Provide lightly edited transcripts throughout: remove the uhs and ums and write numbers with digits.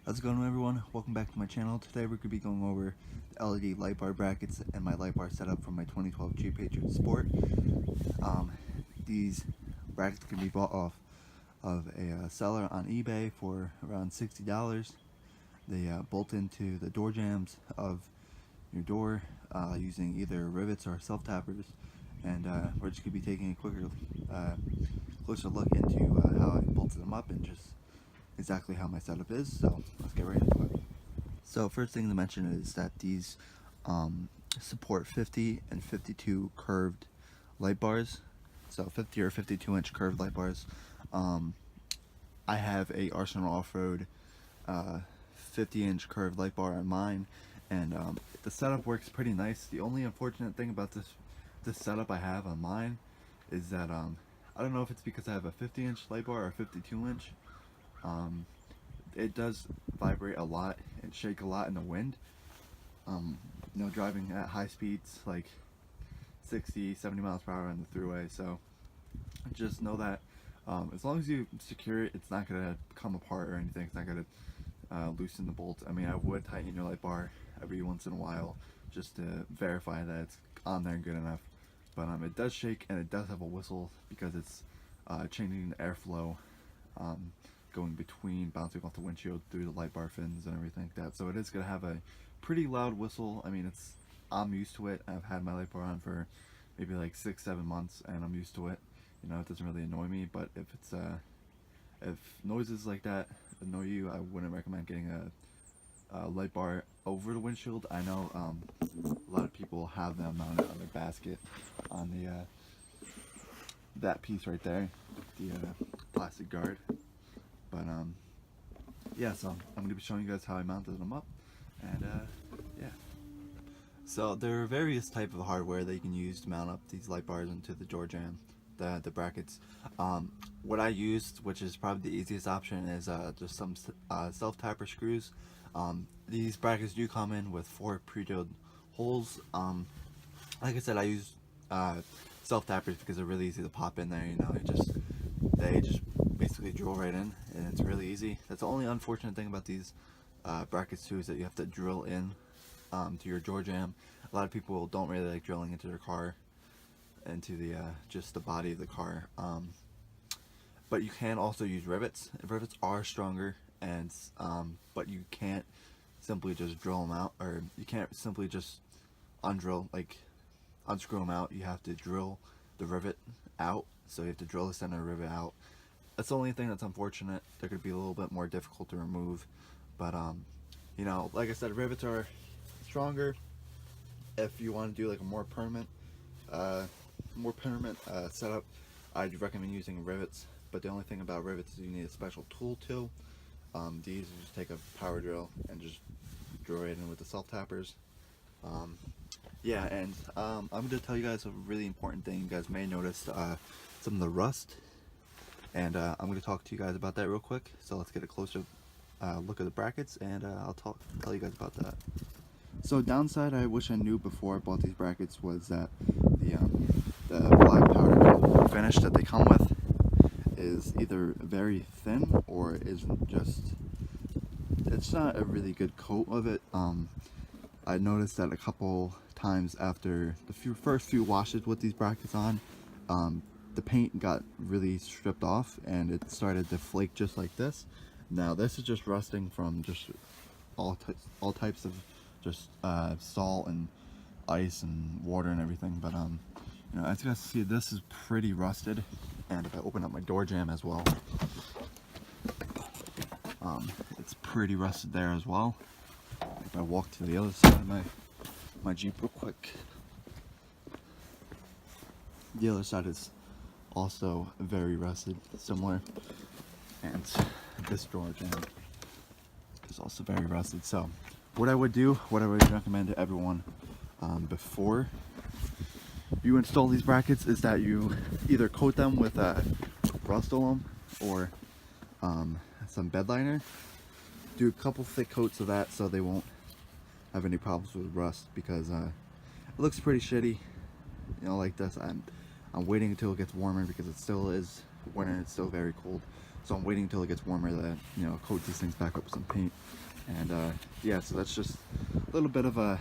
How's it going, everyone? Welcome back to my channel. Today we're going to be going over the LED light bar brackets and my light bar setup from my 2012 Jeep Patriot Sport. These brackets can be bought off of a seller on eBay for around $60. They bolt into the door jambs of your door using either rivets or self-tappers, and we're just going to be taking a closer look into how I bolted them up and just exactly how my setup is. So let's get right into it. So first thing to mention is that these support 50 and 52 curved light bars. So 50 or 52 inch curved light bars. I have a Arsenal Off-Road 50 inch curved light bar on mine, and the setup works pretty nice. The only unfortunate thing about this setup I have on mine is that I don't know if it's because I have a 50 inch light bar or a 52 inch. It does vibrate a lot and shake a lot in the wind. Driving at high speeds like 60, 70 miles per hour on the throughway. So just know that as long as you secure it, it's not gonna come apart or anything. It's not gonna loosen the bolts. I mean, I would tighten your light bar every once in a while just to verify that it's on there good enough. But it does shake, and it does have a whistle because it's changing the airflow, going between, bouncing off the windshield through the light bar fins and everything like that. So it is going to have a pretty loud whistle. I mean, I'm used to it. I've had my light bar on for maybe like 6-7 months, and I'm used to it. You know, it doesn't really annoy me. But if noises like that annoy you, I wouldn't recommend getting a light bar over the windshield. I know a lot of people have them mounted on their basket on the that piece right there, the plastic guard. But yeah, so I'm going to be showing you guys how I mounted them up, and yeah. So there are various types of hardware that you can use to mount up these light bars into the door jamb, the brackets. What I used, which is probably the easiest option, is just some self-tapper screws. These brackets do come in with 4 pre-drilled holes. Like I said, I use self-tappers because they're really easy to pop in there. You know, they just basically drill right in, and it's really easy. That's the only unfortunate thing about these brackets too, is that you have to drill in to your door jamb. A lot of people don't really like drilling into their car, into the just the body of the car. But you can also use rivets. Rivets are stronger, and but you can't simply just drill them out, or you can't simply just unscrew them out. You have to drill the rivet out, so you have to drill the center rivet out. That's the only thing that's unfortunate. They're going to be a little bit more difficult to remove, but you know, like I said, rivets are stronger. If you want to do like a more permanent setup, I'd recommend using rivets. But the only thing about rivets is you need a special tool too. These, you just take a power drill and just drill right in with the self tappers. Yeah, and I'm going to tell you guys a really important thing. You guys may notice some of the rust, and I'm going to talk to you guys about that real quick. So let's get a closer look at the brackets, and I'll tell you guys about that. So downside I wish I knew before I bought these brackets was that the black powder finish that they come with is either very thin or isn't just, it's not a really good coat of it. I noticed that a couple times after the first few washes with these brackets on, the paint got really stripped off and it started to flake just like this. Now this is just rusting from just all types of just salt and ice and water and everything. But you know, as you guys see, this is pretty rusted, and if I open up my door jamb as well, it's pretty rusted there as well. If I walk to the other side of my Jeep real quick, the other side is also very rusted, similar, and this door jamb is also very rusted. So what I would recommend to everyone before you install these brackets is that you either coat them with Rust-Oleum or some bed liner. Do a couple thick coats of that so they won't have any problems with rust, because it looks pretty shitty, you know, like this. I'm waiting until it gets warmer because it still is winter, it's still very cold. so I'm waiting until it gets warmer to, you know, coat these things back up with some paint. And yeah, so that's just a little bit of a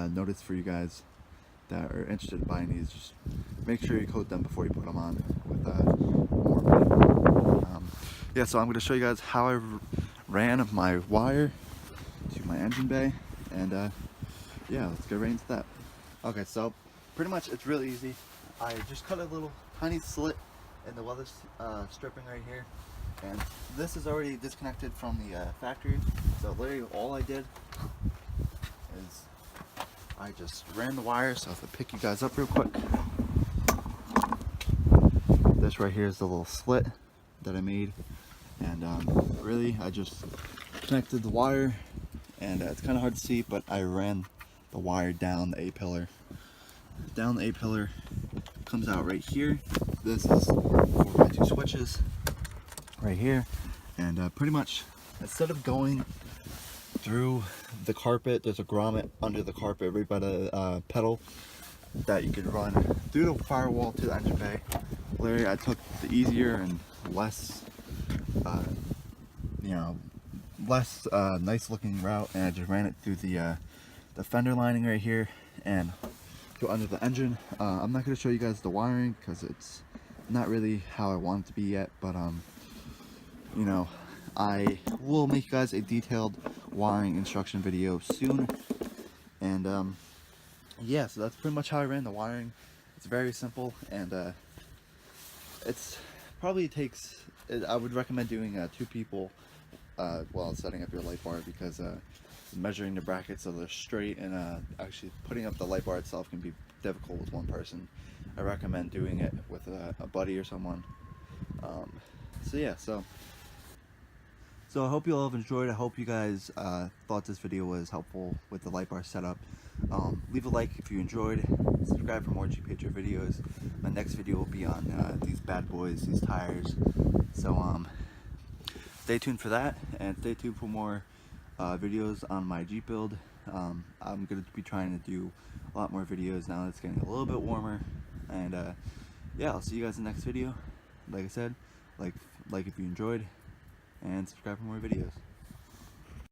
notice for you guys that are interested in buying these. Just make sure you coat them before you put them on with more paint. Yeah, so I'm going to show you guys how I ran my wire to my engine bay, and yeah, let's get right into that. Okay, so pretty much it's really easy. I just cut a little tiny slit in the weather stripping right here, and this is already disconnected from the factory. So literally all I did is I just ran the wire. So if I pick you guys up real quick, this right here is the little slit that I made, and really I just connected the wire, and it's kind of hard to see, but I ran the wire down the A-pillar. Down the A-pillar, comes out right here. This is 4x2 switches right here, and pretty much instead of going through the carpet, there's a grommet under the carpet right by the pedal that you can run through the firewall to the engine bay. Literally, I took the easier and less, you know, less nice looking route, and I just ran it through the fender lining right here and go under the engine. I'm not going to show you guys the wiring because it's not really how I want it to be yet, but you know, I will make you guys a detailed wiring instruction video soon. And yeah, so that's pretty much how I ran the wiring. It's very simple, and it's probably takes, I would recommend doing 2 people while setting up your light bar, because measuring the brackets so they're straight, and actually putting up the light bar itself can be difficult with 1 person. I recommend doing it with a buddy or someone. So yeah, so I hope you all have enjoyed. I hope you guys thought this video was helpful with the light bar setup. Leave a like if you enjoyed. Subscribe for more Jeep Patriot videos. My next video will be on these bad boys, these tires. So stay tuned for that, and stay tuned for more videos on my Jeep build. I'm going to be trying to do a lot more videos now that it's getting a little bit warmer. And yeah, I'll see you guys in the next video. Like I said, like if you enjoyed, and subscribe for more videos.